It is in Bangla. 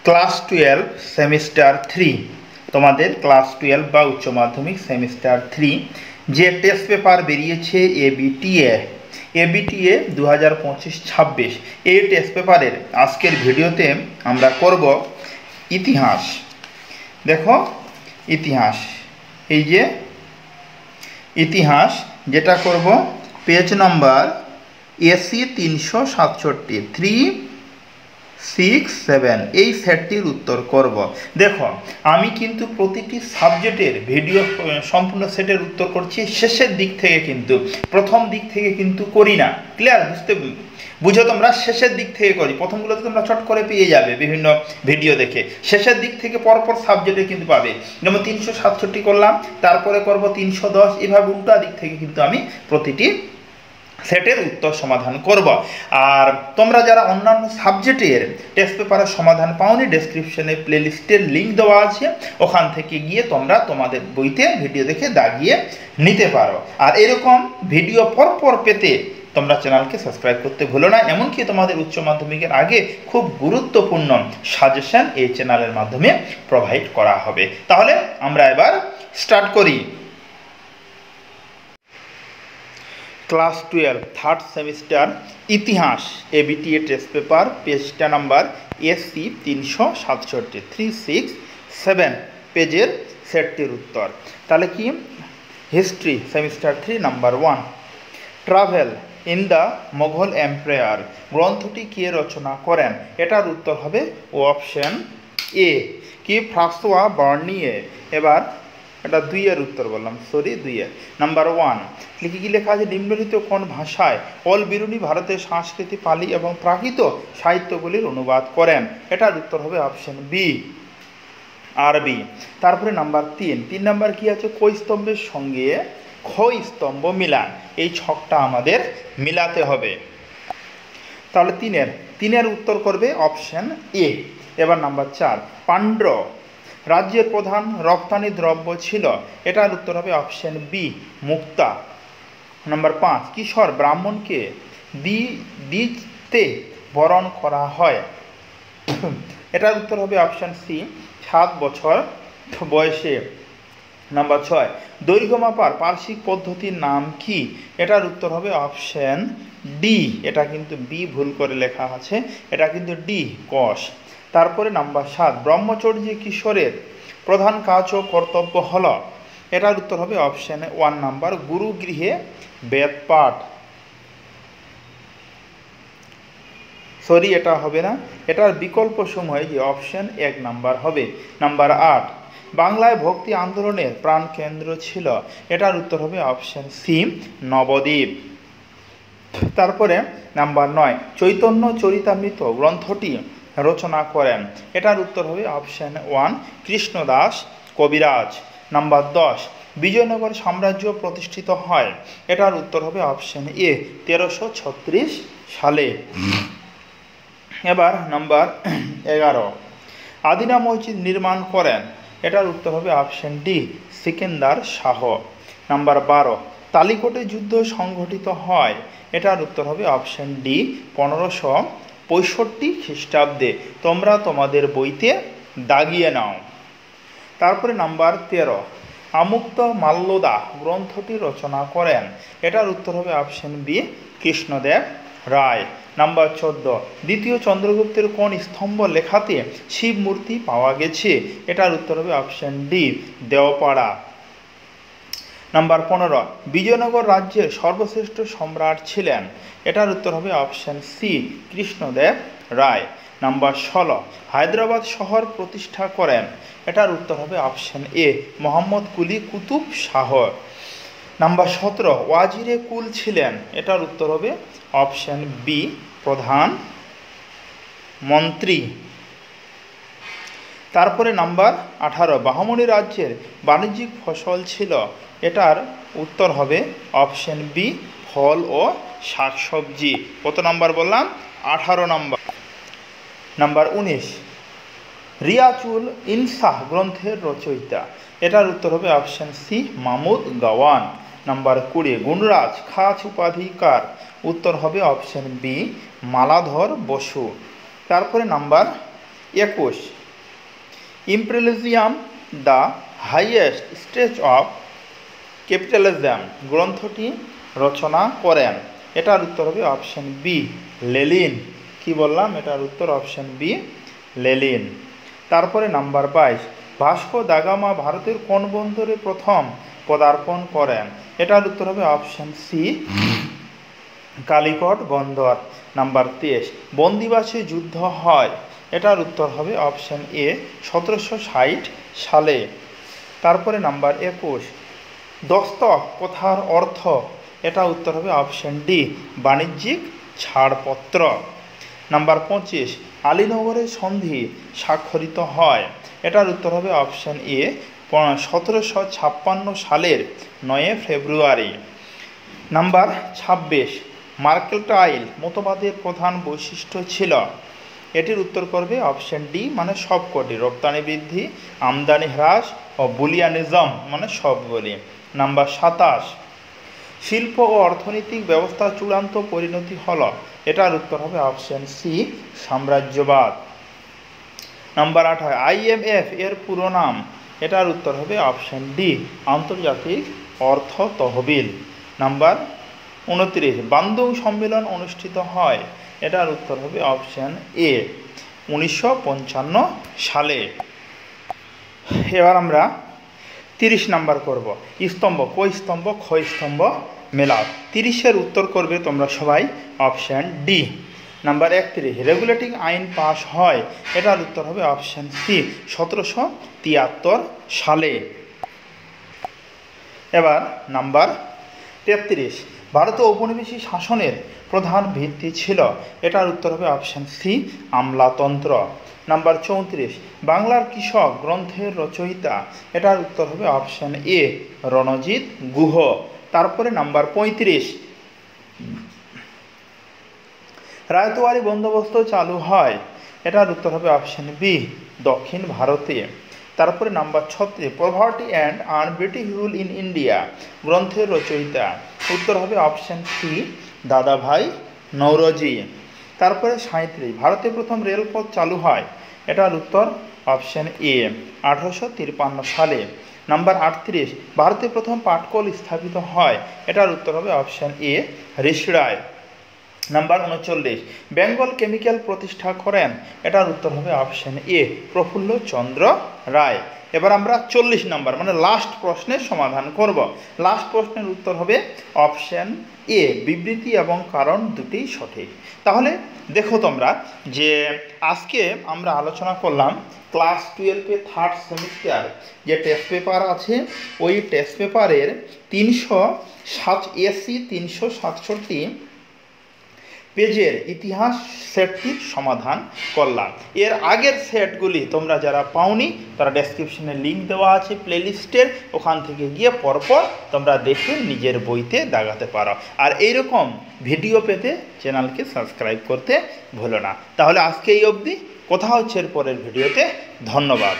ক্লাস 12 সেমিস্টার 3 তোমাদের ক্লাস 12 বা উচ্চ মাধ্যমিক সেমিস্টার 3 যে টেস্ট পেপার বেরিয়েছে এবিটিএ 2025-26 এই টেস্ট পেপারের আজকের ভিডিওতে আমরা করব ইতিহাস। দেখো ইতিহাস, এই যে ইতিহাস যেটা করব পেজ নাম্বার এসি 367 367 এই সেটটির উত্তর করব। দেখো আমি কিন্তু প্রতিটি সাবজেক্টের ভিডিও সম্পূর্ণ সেটের উত্তর করছি শেষের দিক থেকে, কিন্তু প্রথম দিক থেকে কিন্তু করি না। ক্লিয়ার? বুঝো তোমরা, শেষের দিক থেকে করি। প্রথমগুলোতে তোমরা চট করে পেয়ে যাবে বিভিন্ন ভিডিও দেখে, শেষের দিক থেকে পরপর সাবজেক্টে কিন্তু পাবে। যেমন 367 করলাম, তারপরে করব 310, এভাবে উল্টা দিক থেকে কিন্তু আমি প্রতিটি সেটের উত্তর সমাধান করব। আর তোমরা যারা অন্যান্য সাবজেক্টের টেস্ট পেপারের সমাধান পাওনি, ডেসক্রিপশনে প্লেলিস্টের লিঙ্ক দেওয়া আছে, ওখান থেকে গিয়ে তোমরা তোমাদের বইতে ভিডিও দেখে দাগিয়ে নিতে পারো। আর এরকম ভিডিও পরপর পেতে তোমরা চ্যানেলকে সাবস্ক্রাইব করতে ভুলো না। এমনকি তোমাদের উচ্চ মাধ্যমিকের আগে খুব গুরুত্বপূর্ণ সাজেশন এই চ্যানেলের মাধ্যমে প্রোভাইড করা হবে। তাহলে আমরা এবার স্টার্ট করি। ক্লাস 12 থার্ড সেমিস্টার ইতিহাস এবিটিএ টেস্ট পেপার, পেজটা নাম্বার এসি 367 367 পেজের সেটটির উত্তর। তাহলে কি? History semester 3 number 1, travel in the Mughal empire গ্রন্থটি কে রচনা করেন? এটার উত্তর হবে অপশন এ কি ফ্রাঁসোয়া বার্নিয়ে। এবার এটা 2 এর উত্তর বললাম, সরি 2 এর। নাম্বার 1 কি লেখা আছে? নিম্নলিখিত কোন ভাষায় অল বিরুনি ভারতের সংস্কৃতি, পালি এবং প্রাকৃত সাহিত্যগুলির অনুবাদ করেন? এটার উত্তর হবে অপশন বি, আরবি। তারপরে নাম্বার 3 নাম্বার কি আছে? কই স্তম্ভের সঙ্গে ক্ষয় স্তম্ভ মিলান। এই ছকটা আমাদের মিলাতে হবে। তাহলে 3 এর উত্তর করবে অপশন এ। এবার নাম্বার 4 পান্ড্র রাজ্যের প্রধান রপ্তানি দ্রব্য ছিল? এটার উত্তর হবে অপশন বি, মুক্তা। নাম্বার 5 কিশোর ব্রাহ্মণকে দ্বিজতে বরণ করা হয়? এটার উত্তর হবে অপশন সি, 7 বছর বয়সে। নাম্বার 6 দৈর্ঘ্য মাপার পার্শ্বিক পদ্ধতির নাম কি? এটার উত্তর হবে অপশন ডি। এটা কিন্তু বি ভুল করে লেখা আছে, এটা কিন্তু ডি, কষ। তারপরে নাম্বার 7 ব্রহ্মচর্যী কিশোরের প্রধান কাজ ও কর্তব্য হল? এটার উত্তর হবে অপশন 1 নাম্বার, গুরুগৃহে বেদ পাঠ। সরি, এটা হবে না, এটার বিকল্প সময় যে অপশন 1 নাম্বার হবে। নাম্বার 8 বাংলায় ভক্তি আন্দোলনের প্রাণকেন্দ্র ছিল? এটার উত্তর হবে অপশন সি, নবদ্বীপ। তারপরে নাম্বার 9 চৈতন্য চরিতামৃত গ্রন্থটি রচনা করেন? এটার উত্তর হবে অপশন 1 কৃষ্ণদাস কবিরাজ। নাম্বার 10 বিজয়নগর সাম্রাজ্য প্রতিষ্ঠিত হয়? এটার উত্তর হবে অপশন এ 1336 সালে। এবার নাম্বার 11 আদিনা মসজিদ নির্মাণ করেন? এটার উত্তর হবে option D, Sikander Shah. Number 12 তালিকোটে যুদ্ধ সংঘটিত হয়? এটার উত্তর হবে অপশন ডি, 1565 খ্রিস্টাব্দে। তোমরা তোমাদের বইতে দাগিয়ে নাও। তারপরে নাম্বার 13 আমুক্ত মাল্যদা গ্রন্থটি রচনা করেন? এটার উত্তর হবে option B, Krishnadeva Raya. Number 14 দ্বিতীয় চন্দ্রগুপ্তের কোন স্তম্ভ লেখাতে শিব মূর্তি পাওয়া গেছে? এটার উত্তর হবে option D, Deopara. Number 15 Vijayanagar রাজ্যের সর্বশ্রেষ্ঠ সম্রাট ছিলেন? এটার উত্তর হবে option C, Krishnadeva Raya. Number 16 Hyderabad শহর প্রতিষ্ঠা করেন? এটার উত্তর হবে অপশন এ, মোহাম্মদ কুলি কুতুব শাহ। নাম্বার 17 ওয়াজিরে কুল ছিলেন? এটার উত্তর হবে অপশন বি, প্রধান মন্ত্রী। তারপরে নাম্বার 18 বাহমনি রাজ্যের বাণিজ্যিক ফসল ছিল? এটার উত্তর হবে অপশন বি, ফল ও শাকসবজি। কত নাম্বার বললাম? 18 নাম্বার। নাম্বার 19 রিয়াজুল ইনসাহ গ্রন্থের রচয়িতা? এটার উত্তর হবে option C, Mahmud Gawan. Number 20 Gunaraj খাস উপাধিকার? উত্তর হবে অপশন বি, মালাধর বসু। তারপরে number 21 imperialism the highest stage of capitalism গ্রন্থটি রচনা করেন? এটার উত্তর হবে অপশন বি, লেনিন। কি বললাম? এটার উত্তর অপশন বি, লেনিন। তারপরে নাম্বার 22, ভাস্কো দা গামা ভারতের কোন বন্দরে প্রথম পদার্পণ করেন? এটার উত্তর হবে অপশন সি, কালিকট বন্দর। নাম্বার 23, বন্দিবাসে যুদ্ধ হয়? এটার উত্তর হবে অপশন এ, 1760 সালে। তারপরে নাম্বার 21, দস্তক কথার অর্থ? এটা উত্তর হবে অপশন ডি, বাণিজ্যিক ছাড়পত্র। নাম্বার 25, আলীনগরে সন্ধি স্বাক্ষরিত হয়? এটার উত্তর হবে অপশন এ, 1756 সালের 9 ফেব্রুয়ারি। নাম্বার 26, মার্কেন্টাইল মতবাদের প্রধান বৈশিষ্ট্য ছিল? এটির উত্তর করবে অপশন ডি, মানে সবকটি, রপ্তানি বৃদ্ধি, আমদানি হ্রাস ও বুলিয়ানিজম, মানে সবগুলি। নাম্বার 27, শিল্প ও অর্থনৈতিক ব্যবস্থার চূড়ান্ত পরিণতি হল? এটার উত্তর হবে অপশন সি, সাম্রাজ্যবাদ। নাম্বার 28, IMF এর পুরো নাম? এটার উত্তর হবে অপশন ডি, আন্তর্জাতিক অর্থ তহবিল। নাম্বার 29, বান্দুং সম্মেলন অনুষ্ঠিত হয়? এটার উত্তর হবে অপশন এ, 1955 সালে। এবার আমরা 30 নাম্বার করব, স্তম্ভ, কই স্তম্ভ, ক্ষয় স্তম্ভ মেলাও। 30-এর উত্তর করবে তোমরা সবাই অপশন ডি। নাম্বার 31, রেগুলেটিং আইন পাস হয়? এটার উত্তর হবে অপশন সি, 1773 সালে। এবার নাম্বার 33, ভারতে ঔপনিবেশিক শাসনের প্রধান ভিত্তি ছিল? এটার উত্তর হবে অপশন সি, আমলাতন্ত্র। নাম্বার 34, বাংলার কৃষক গ্রন্থের রচয়িতা? এটার উত্তর হবে অপশন এ, রণজিৎ গুহ। তারপরে নাম্বার 35, রায়তওয়ারি বন্দোবস্ত চালু হয়? এটার উত্তর হবে অপশন বি, দক্ষিণ ভারতে। তারপরে number 36, poverty and un-British rule in India গ্রন্থের রচয়িতা? উত্তর হবে অপশন সি, দাদাভাই নওরোজি। তারপরে 37, ভারতে প্রথম রেলপথ চালু হয়? এটার উত্তর অপশন এ, 1853 সালে। নাম্বার 38, ভারতে প্রথম পাটকল স্থাপিত হয়? এটার উত্তর হবে অপশন এ, ঋষিরায়। নাম্বার 39, বেঙ্গল কেমিক্যাল প্রতিষ্ঠা করেন? এটার উত্তর হবে অপশন এ, প্রফুল্ল চন্দ্র রায়। এবার আমরা 40 নাম্বার মানে লাস্ট প্রশ্নের সমাধান করব। লাস্ট প্রশ্নের উত্তর হবে অপশন এ, বিবৃতি এবং কারণ দুটিই সঠিক। তাহলে দেখো তোমরা যে আজকে আমরা আলোচনা করলাম ক্লাস 12-এ থার্ড সেমিস্টার যে টেস্ট পেপার আছে, ওই টেস্ট পেপারের 367 পেজের ইতিহাস সেটটির সমাধান করলাম। এর আগের সেটগুলি তোমরা যারা পাওনি তারা ডেসক্রিপশনে লিঙ্ক দেওয়া আছে প্লেলিস্টের, ওখান থেকে গিয়ে পরপর তোমরা দেখে নিজের বইতে দাগাতে পারো। আর এইরকম ভিডিও পেতে চ্যানেলকে সাবস্ক্রাইব করতে ভুলো না। তাহলে আজকে এই অবধি, কথা হচ্ছে এর পরের ভিডিওতে। ধন্যবাদ।